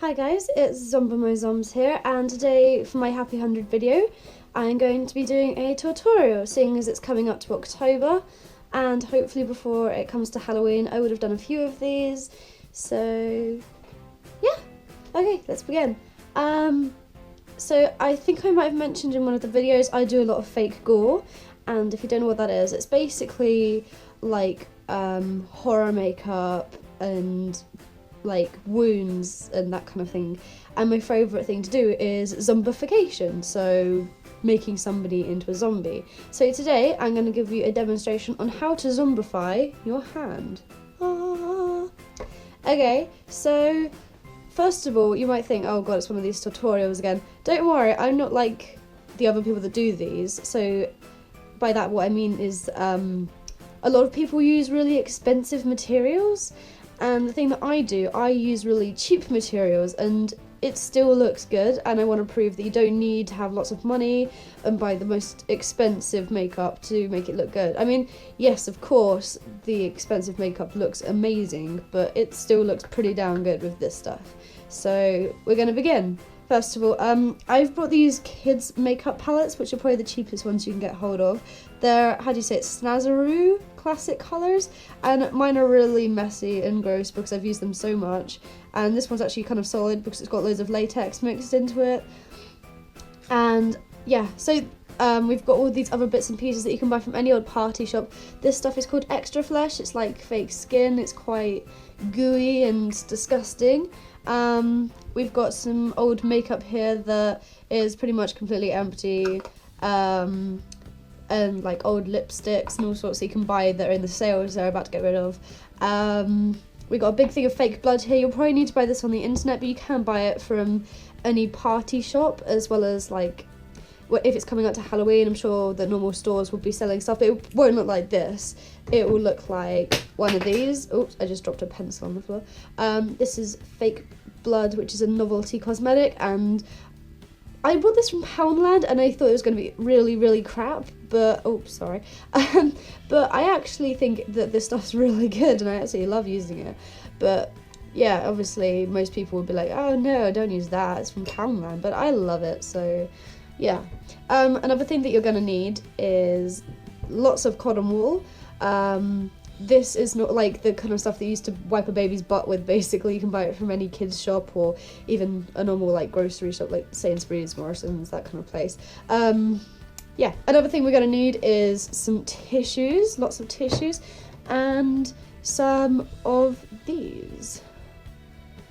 Hi guys, it's Zombie here, and today for my Happy 100 video I'm going to be doing a tutorial, seeing as it's coming up to October, and hopefully before it comes to Halloween I would have done a few of these, so yeah, okay, let's begin. So I think I might have mentioned in one of the videos I do a lot of fake gore, and if you don't know what that is, it's basically like horror makeup and like wounds and that kind of thing, and my favourite thing to do is zombification, so making somebody into a zombie. So today I'm going to give you a demonstration on how to zombify your hand. Okay, so first of all you might think, oh god, it's one of these tutorials again. Don't worry, I'm not like the other people that do these. So by that what I mean is a lot of people use really expensive materials, and the thing that I do, I use really cheap materials and it still looks good, and I want to prove that you don't need to have lots of money and buy the most expensive makeup to make it look good. I mean, yes, of course, the expensive makeup looks amazing, but it still looks pretty damn good with this stuff. So we're going to begin. First of all, I've brought these kids makeup palettes, which are probably the cheapest ones you can get hold of. They're, how do you say it, Snazaroo classic colours, and mine are really messy and gross because I've used them so much. And this one's actually kind of solid because it's got loads of latex mixed into it. And yeah, so we've got all these other bits and pieces that you can buy from any old party shop. This stuff is called extra flesh. It's like fake skin. It's quite gooey and disgusting. We've got some old makeup here that is pretty much completely empty, and like old lipsticks and all sorts that you can buy that are in the sales they're about to get rid of. We got a big thing of fake blood here. You'll probably need to buy this on the internet, but you can buy it from any party shop, as well as like, if it's coming up to Halloween, I'm sure that normal stores will be selling stuff. It won't look like this. It will look like one of these. Oops, I just dropped a pencil on the floor. This is fake blood, which is a novelty cosmetic, and I bought this from Poundland and I thought it was going to be really, really crap, but, oh, sorry. But I actually think that this stuff's really good and I absolutely love using it. But yeah, obviously most people would be like, oh no, don't use that, it's from Poundland, but I love it, so yeah. Another thing that you're going to need is lots of cotton wool. This is not like the kind of stuff that you used to wipe a baby's butt with, basically. You can buy it from any kids shop or even a normal like grocery shop like Sainsbury's, Morrison's, that kind of place. Yeah, another thing we're going to need is some tissues, lots of tissues, and some of these,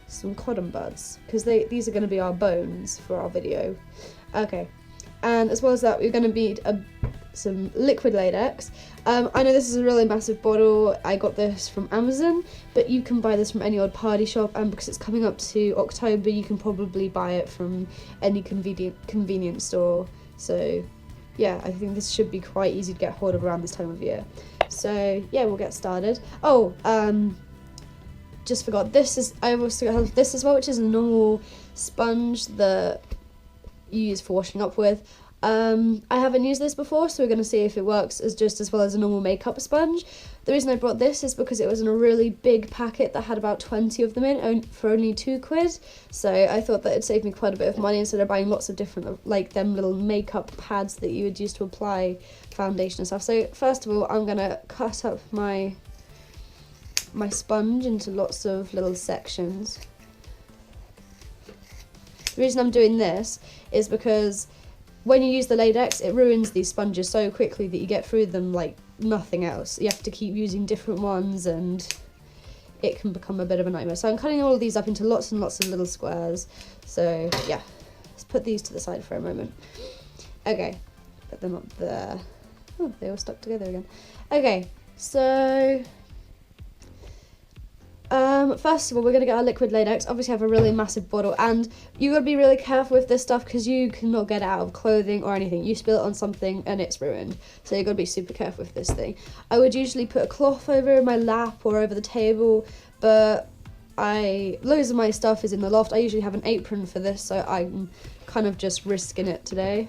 some cotton buds, because these are going to be our bones for our video. Okay, and as well as that, we're going to need some liquid latex. I know this is a really massive bottle. I got this from Amazon, but you can buy this from any old party shop, and because it's coming up to October, you can probably buy it from any convenience store. So yeah, I think this should be quite easy to get hold of around this time of year. So yeah, we'll get started. Oh, just forgot, I also have this as well, which is a normal sponge that you use for washing up with. I haven't used this before, so we're going to see if it works as well as a normal makeup sponge. The reason I brought this is because it was in a really big packet that had about 20 of them in for only £2. So I thought that it'd save me quite a bit of money instead of buying lots of different, like them little makeup pads that you would use to apply foundation and stuff. So first of all, I'm going to cut up my sponge into lots of little sections. The reason I'm doing this is because when you use the latex, it ruins these sponges so quickly that you get through them like nothing else. You have to keep using different ones and it can become a bit of a nightmare. So I'm cutting all of these up into lots and lots of little squares. So yeah, let's put these to the side for a moment. Okay, put them up there. Oh, they all stuck together again. Okay, so first of all, we're going to get our liquid latex. Obviously I have a really massive bottle, and you got to be really careful with this stuff because you cannot get it out of clothing or anything. You spill it on something and it's ruined, so you got to be super careful with this thing. I would usually put a cloth over my lap or over the table, but loads of my stuff is in the loft. I usually have an apron for this, so I'm kind of just risking it today.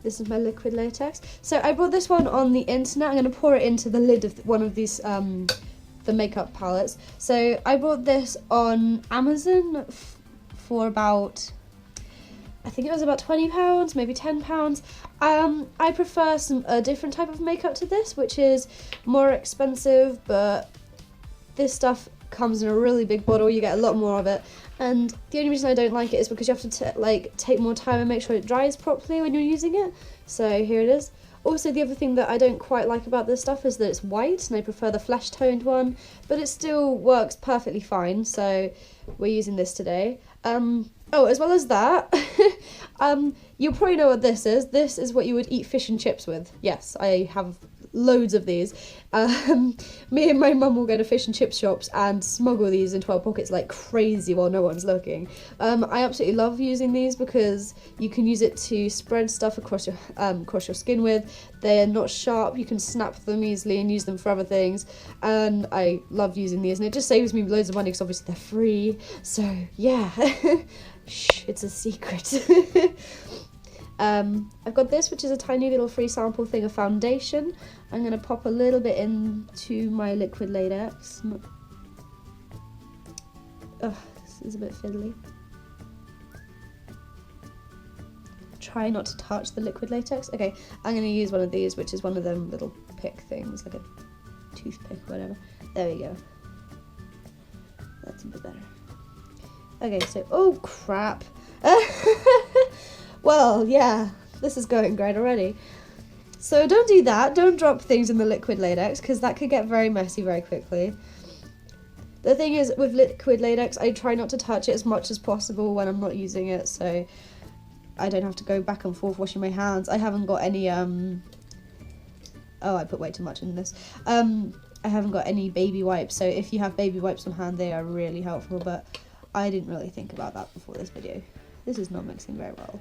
This is my liquid latex. So I bought this one on the internet. I'm going to pour it into the lid of one of these the makeup palettes. So I bought this on Amazon for about, I think it was about £20, maybe £10. I prefer a different type of makeup to this, which is more expensive, but this stuff comes in a really big bottle. You get a lot more of it, and the only reason I don't like it is because you have to take more time and make sure it dries properly when you're using it. So here it is. Also, the other thing that I don't quite like about this stuff is that it's white, and I prefer the flesh toned one, but it still works perfectly fine, so we're using this today. Oh, as well as that, you'll probably know what this is. This is what you would eat fish and chips with. Yes, I have loads of these. Me and my mum will go to fish and chip shops and smuggle these into our pockets like crazy while no one's looking. I absolutely love using these because you can use it to spread stuff across your skin with. They're not sharp, you can snap them easily and use them for other things, and I love using these, and it just saves me loads of money because obviously they're free. So yeah. Shh, it's a secret. I've got this, which is a tiny little free sample thing of foundation. I'm going to pop a little bit into my liquid latex. Ugh, this is a bit fiddly. Try not to touch the liquid latex. Okay, I'm going to use one of these, which is one of them little pick things, like a toothpick or whatever. There we go. That's a bit better. Okay, so, oh crap. Well, yeah, this is going great already. So don't do that. Don't drop things in the liquid latex because that could get very messy very quickly. The thing is, with liquid latex, I try not to touch it as much as possible when I'm not using it, so I don't have to go back and forth washing my hands. I haven't got any, oh, I put way too much in this. I haven't got any baby wipes, so if you have baby wipes on hand, they are really helpful, but I didn't really think about that before this video. This is not mixing very well.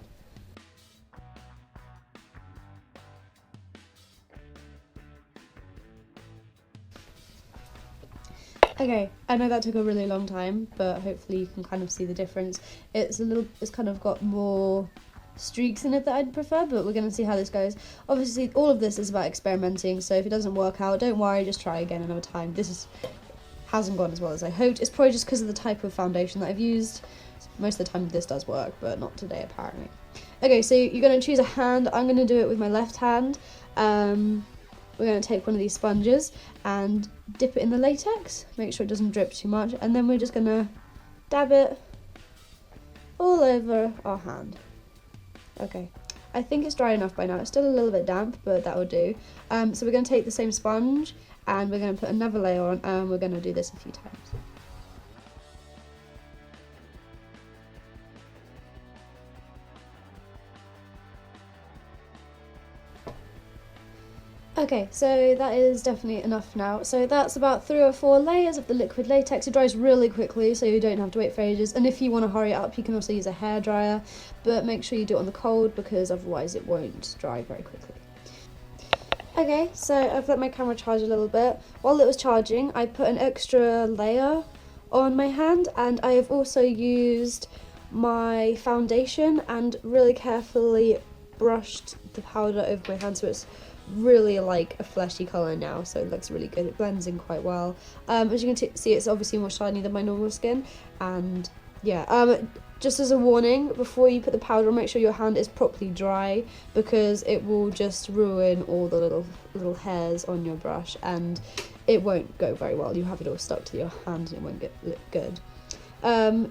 Okay, I know that took a really long time, but hopefully you can kind of see the difference. It's kind of got more streaks in it that I'd prefer, but we're going to see how this goes. Obviously, all of this is about experimenting, so if it doesn't work out, don't worry, just try again another time. Hasn't gone as well as I hoped. It's probably just because of the type of foundation that I've used. Most of the time this does work, but not today apparently. Okay, so you're going to choose a hand. I'm going to do it with my left hand. We're going to take one of these sponges and dip it in the latex. Make sure it doesn't drip too much. And then we're just going to dab it all over our hand. Okay, I think it's dry enough by now. It's still a little bit damp, but that will do. So we're going to take the same sponge and we're going to put another layer on, and we're going to do this a few times. Okay, so that is definitely enough now. So that's about 3 or 4 layers of the liquid latex. It dries really quickly, so you don't have to wait for ages. And if you want to hurry it up, you can also use a hairdryer, but make sure you do it on the cold because otherwise it won't dry very quickly. Okay, so I've let my camera charge a little bit. While it was charging, I put an extra layer on my hand, and I have also used my foundation and really carefully brushed the powder over my hand so it's really like a fleshy colour now, so it looks really good. It blends in quite well. As you can see, it's obviously more shiny than my normal skin, and yeah, just as a warning, before you put the powder on, make sure your hand is properly dry because it will just ruin all the little hairs on your brush and it won't go very well. You have it all stuck to your hand and it won't look good.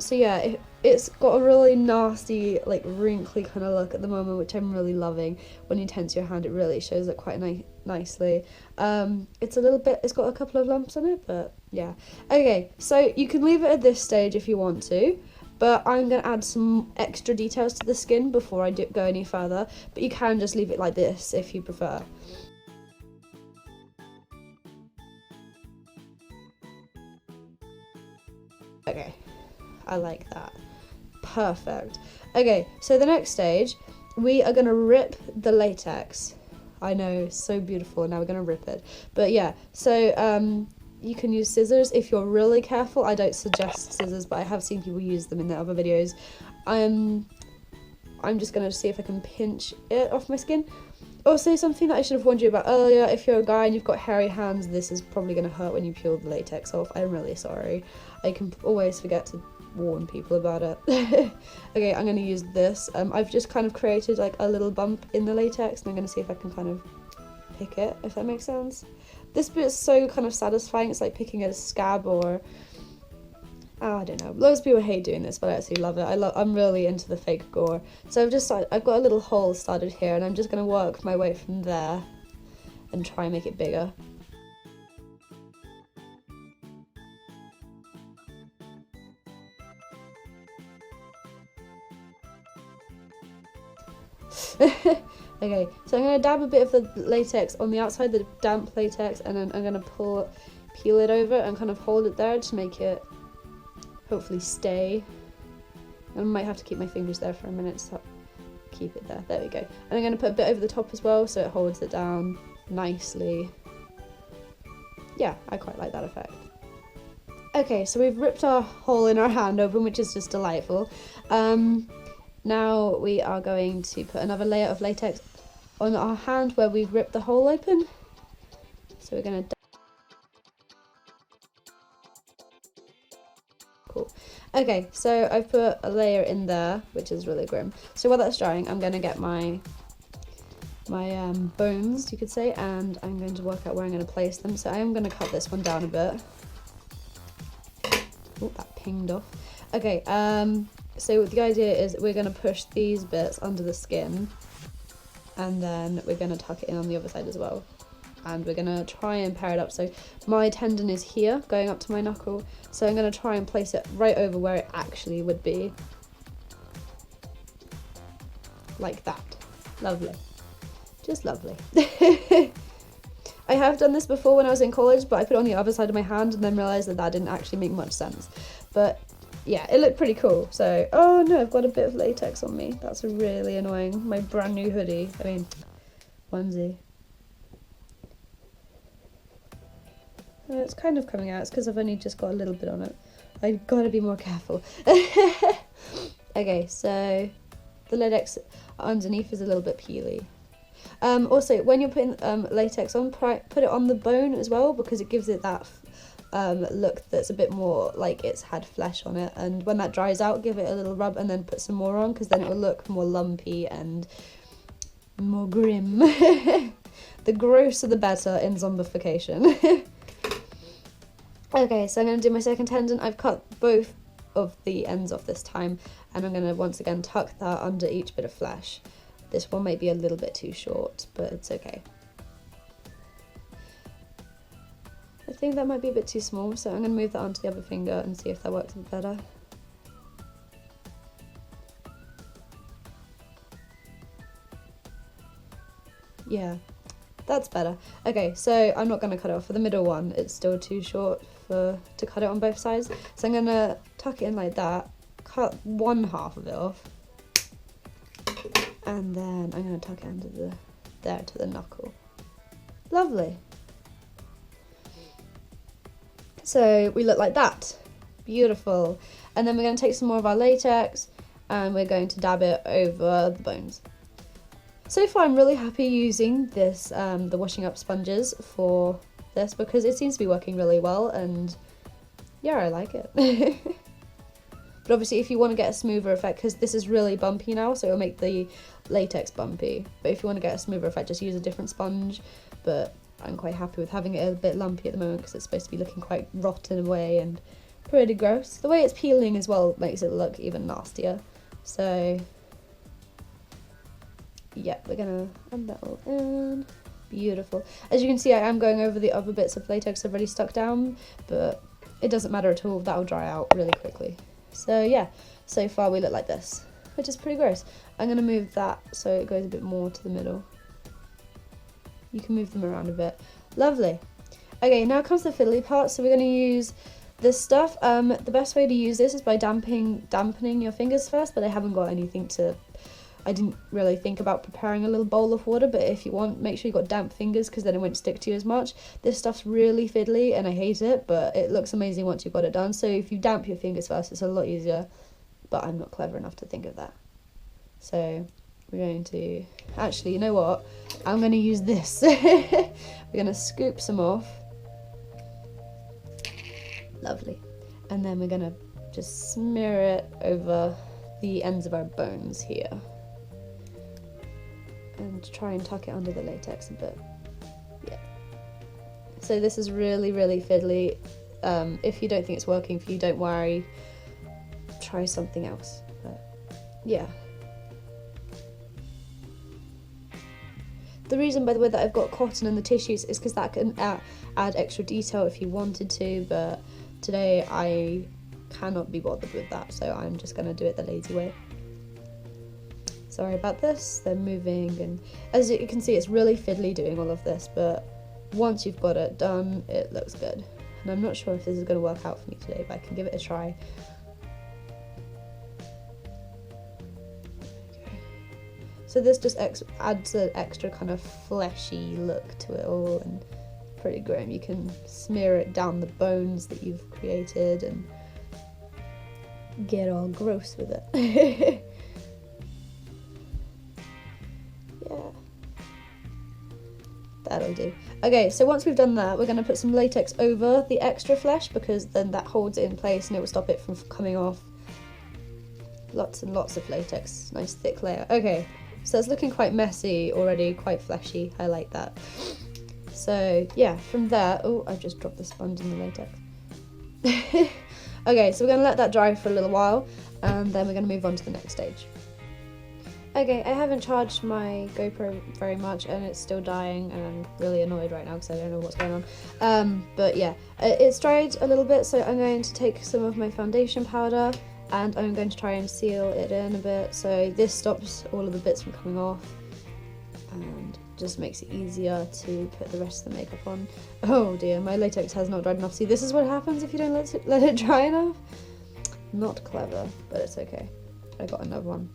So yeah, it's got a really nasty, like wrinkly kind of look at the moment, which I'm really loving. When you tense your hand, it really shows it quite nicely. It's got a couple of lumps on it, but yeah. Okay, so you can leave it at this stage if you want to, but I'm going to add some extra details to the skin before I go any further, but you can just leave it like this if you prefer. Okay, I like that. Perfect. Okay, so the next stage, we are going to rip the latex. I know, so beautiful. Now we're going to rip it. But yeah, so you can use scissors if you're really careful. I don't suggest scissors, but I have seen people use them in their other videos. I'm just going to see if I can pinch it off my skin. Also, something that I should have warned you about earlier, if you're a guy and you've got hairy hands, this is probably going to hurt when you peel the latex off. I'm really sorry. I can always forget to warn people about it. Okay, I'm going to use this. I've just kind of created like a little bump in the latex, and I'm going to see if I can kind of pick it, if that makes sense. This bit is so kind of satisfying. It's like picking a scab, or I don't know. Loads of people hate doing this, but I actually love it. I'm really into the fake gore. So I've got a little hole started here, and I'm just going to work my way from there and try and make it bigger. Okay, so I'm going to dab a bit of the latex on the outside, the damp latex, and then I'm going to peel it over and kind of hold it there to make it hopefully stay. I might have to keep my fingers there for a minute to keep it there. There we go. And I'm going to put a bit over the top as well so it holds it down nicely. Yeah, I quite like that effect. Okay, so we've ripped our hole in our hand open, which is just delightful. Now we are going to put another layer of latex on our hand where we've ripped the hole open. So we're going to... Cool. Okay, so I've put a layer in there, which is really grim. So while that's drying, I'm going to get my bones, you could say, and I'm going to work out where I'm going to place them. So I am going to cut this one down a bit. Oh, that pinged off. Okay, so the idea is we're going to push these bits under the skin, and then we're going to tuck it in on the other side as well. And we're going to try and pair it up. So my tendon is here, going up to my knuckle, so I'm going to try and place it right over where it actually would be. Like that. Lovely. Just lovely. I have done this before when I was in college, but I put it on the other side of my hand and then realised that that didn't actually make much sense. But yeah, it looked pretty cool. So, oh no, I've got a bit of latex on me. That's really annoying. My brand new hoodie. I mean, onesie. It's kind of coming out. It's because I've only just got a little bit on it. I've got to be more careful. Okay, so the latex underneath is a little bit peely. Also, when you're putting latex on, put it on the bone as well, because it gives it that look that's a bit more like it's had flesh on it. And when that dries out, give it a little rub and then put some more on, because then it will look more lumpy and more grim. The grosser the better in zombification. Okay, so I'm going to do my second tendon. I've cut both of the ends off this time, and I'm going to once again tuck that under each bit of flesh. This one might be a little bit too short, but it's okay. I think that might be a bit too small, so I'm going to move that onto the other finger and see if that works a bit better. Yeah, that's better. Okay, so I'm not going to cut it off for the middle one. It's still too short to cut it on both sides. So I'm going to tuck it in like that, cut one half of it off, and then I'm going to tuck it under there to the knuckle. Lovely. So we look like that. Beautiful. And then we're going to take some more of our latex and we're going to dab it over the bones. So far I'm really happy using this, the washing up sponges for this, because it seems to be working really well, and yeah, I like it. But obviously if you want to get a smoother effect, because this is really bumpy now, so it'll make the latex bumpy. But if you want to get a smoother effect, just use a different sponge. But I'm quite happy with having it a bit lumpy at the moment, because it's supposed to be looking quite rotten away and pretty gross. The way it's peeling as well makes it look even nastier. So yeah, we're gonna add that all in. Beautiful. As you can see, I am going over the other bits of latex I've already stuck down, but it doesn't matter at all. That'll dry out really quickly. So yeah, so far we look like this, which is pretty gross. I'm gonna move that so it goes a bit more to the middle. You can move them around a bit. Lovely. Okay, now comes the fiddly part. So we're gonna use this stuff. The best way to use this is by dampening your fingers first, but I haven't got anything to... I didn't really think about preparing a little bowl of water, but if you want, make sure you've got damp fingers, because then it won't stick to you as much. This stuff's really fiddly and I hate it, but it looks amazing once you've got it done. So if you damp your fingers first, it's a lot easier, but I'm not clever enough to think of that. So we're going to, actually, you know what? I'm going to use this. We're going to scoop some off. Lovely. And then we're going to just smear it over the ends of our bones here. And try and tuck it under the latex a bit. Yeah. So this is really, really fiddly. If you don't think it's working for you, don't worry. Try something else. But yeah. The reason, by the way, that I've got cotton in the tissues is because that can add extra detail if you wanted to, but today I cannot be bothered with that, so I'm just going to do it the lazy way. Sorry about this, they're moving, and as you can see, it's really fiddly doing all of this, but once you've got it done, it looks good. And I'm not sure if this is going to work out for me today, but I can give it a try. So this just adds an extra kind of fleshy look to it all, and pretty grim. You can smear it down the bones that you've created and get all gross with it. Yeah, that'll do. Okay, so once we've done that, we're going to put some latex over the extra flesh, because then that holds it in place and it will stop it from coming off. Lots and lots of latex, nice thick layer. Okay. So it's looking quite messy already, quite fleshy. I like that. So yeah, from there, oh, I just dropped the sponge in the latex. Okay, so we're gonna let that dry for a little while, and then we're gonna move on to the next stage. Okay, I haven't charged my GoPro very much, and it's still dying, and I'm really annoyed right now because I don't know what's going on. But yeah, it's dried a little bit, so I'm going to take some of my foundation powder, and I'm going to try and seal it in a bit, so this stops all of the bits from coming off and just makes it easier to put the rest of the makeup on. Oh dear, my latex has not dried enough. See, this is what happens if you don't let it dry enough. Not clever, but it's okay. I got another one.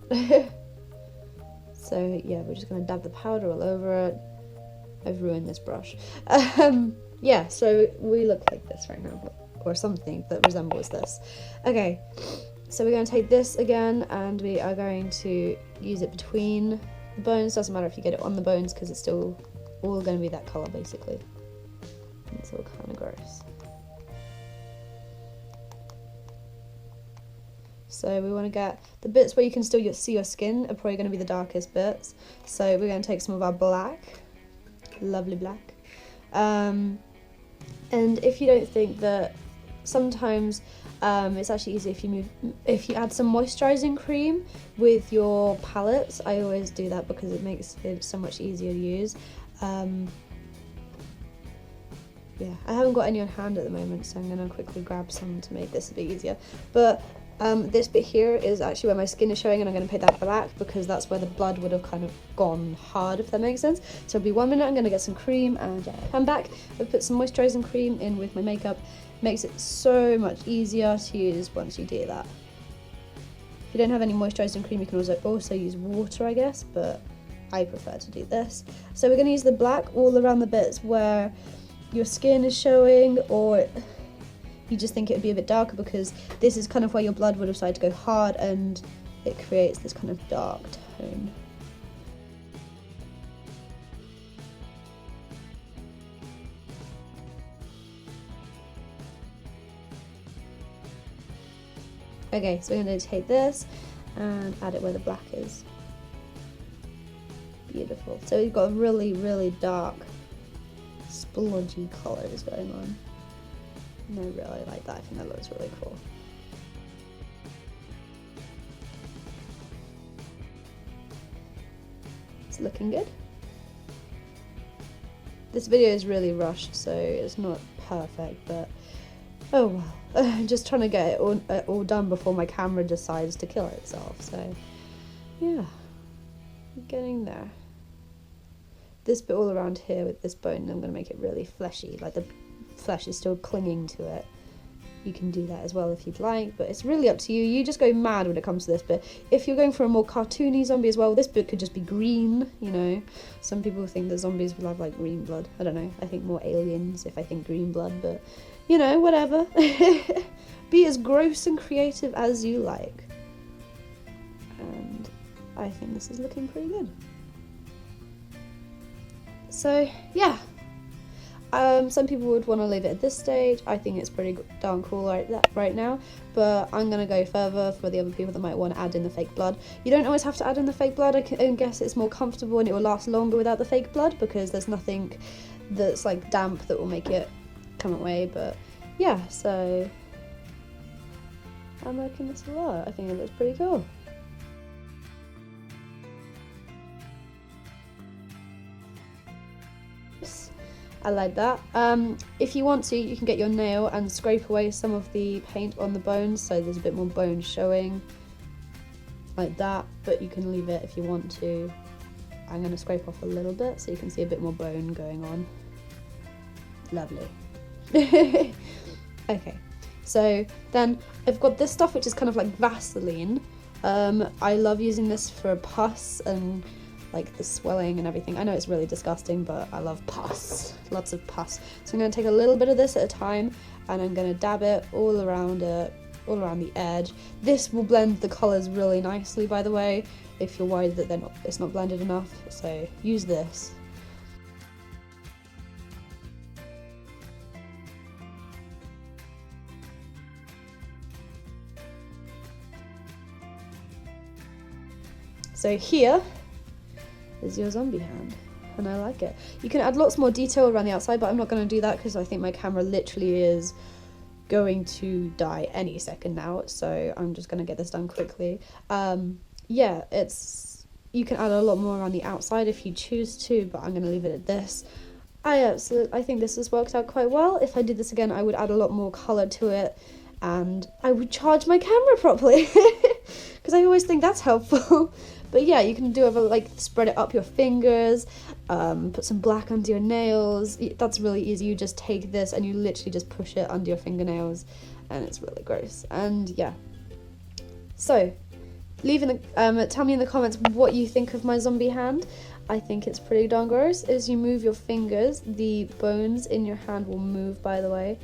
So yeah, we're just going to dab the powder all over it. I've ruined this brush. Yeah, so we look like this right now, or something that resembles this. Okay. So we're going to take this again, and we are going to use it between the bones. Doesn't matter if you get it on the bones, because it's still all going to be that colour basically. It's all kind of gross. So we want to get the bits where you can still see your skin are probably going to be the darkest bits. So we're going to take some of our black, lovely black. And if you don't think that, sometimes it's actually easier if you add some moisturising cream with your palettes. I always do that because it makes it so much easier to use. Yeah, I haven't got any on hand at the moment, so I'm going to quickly grab some to make this a bit easier. But this bit here is actually where my skin is showing, and I'm going to paint that black because that's where the blood would have kind of gone hard, if that makes sense. So it'll be 1 minute, I'm going to get some cream, and come back. I've put some moisturising cream in with my makeup. Makes it so much easier to use once you do that. If you don't have any moisturising cream, you can also use water, I guess, but I prefer to do this. So we're going to use the black all around the bits where your skin is showing, or you just think it would be a bit darker, because this is kind of where your blood would have started to go hard, and it creates this kind of dark tone. Okay, so we're going to take this and add it where the black is. Beautiful. So we've got really, really dark, splodgy colours going on. And I really like that. I think that looks really cool. It's looking good. This video is really rushed, so it's not perfect, but oh well. I'm just trying to get it all done before my camera decides to kill itself, so yeah, getting there. This bit all around here with this bone, I'm going to make it really fleshy, like the flesh is still clinging to it. You can do that as well if you'd like, but it's really up to you. You just go mad when it comes to this bit. If you're going for a more cartoony zombie as well, this bit could just be green, you know. Some people think that zombies will have like green blood. I don't know, I think more aliens if I think green blood, but you know, whatever. Be as gross and creative as you like. And I think this is looking pretty good. So yeah, some people would want to leave it at this stage. I think it's pretty darn cool right now, but I'm gonna go further for the other people that might want to add in the fake blood. You don't always have to add in the fake blood. I guess it's more comfortable and it will last longer without the fake blood because there's nothing that's like damp that will make it come away. But yeah, so I'm liking this a lot. I think it looks pretty cool. I like that. If you want to, you can get your nail and scrape away some of the paint on the bones so there's a bit more bone showing, like that, but you can leave it if you want to. I'm going to scrape off a little bit so you can see a bit more bone going on. Lovely. Okay, so then I've got this stuff which is kind of like Vaseline. I love using this for pus and like the swelling and everything. I know it's really disgusting, but I love pus, lots of pus. So I'm going to take a little bit of this at a time and I'm going to dab it all around the edge. This will blend the colours really nicely, by the way, if you're worried that it's not blended enough, so use this. So here is your zombie hand, and I like it. You can add lots more detail around the outside, but I'm not going to do that because I think my camera literally is going to die any second now, so I'm just going to get this done quickly. Yeah, you can add a lot more around the outside if you choose to, but I'm going to leave it at this. I think this has worked out quite well. If I did this again, I would add a lot more colour to it, and I would charge my camera properly because I always think that's helpful. But yeah, you can do like spread it up your fingers, put some black under your nails. That's really easy. You just take this and you literally just push it under your fingernails, and it's really gross. And yeah, so tell me in the comments what you think of my zombie hand. I think it's pretty darn gross. As you move your fingers, the bones in your hand will move, by the way.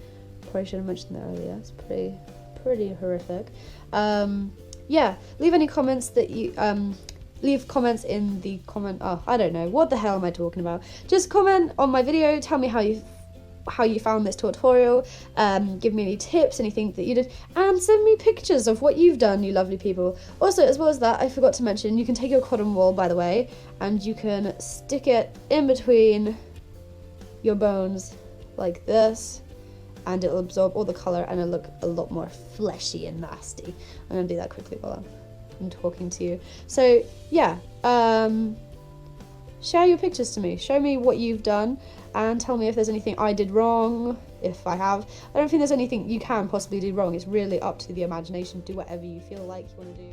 Probably should have mentioned that earlier. It's pretty horrific. Yeah, leave any comments that you leave comments in the I don't know, what the hell am I talking about? Just comment on my video, tell me how you found this tutorial, give me any tips, anything that you did, and send me pictures of what you've done, you lovely people. Also, as well as that, I forgot to mention, you can take your cotton wool, by the way, and you can stick it in between your bones like this, and it'll absorb all the colour and it'll look a lot more fleshy and nasty. I'm going to do that quickly while I'm talking to you. So yeah, share your pictures to me, show me what you've done, and tell me if there's anything I did wrong, if I have. I don't think there's anything you can possibly do wrong. It's really up to the imagination. Do whatever you feel like you want to do.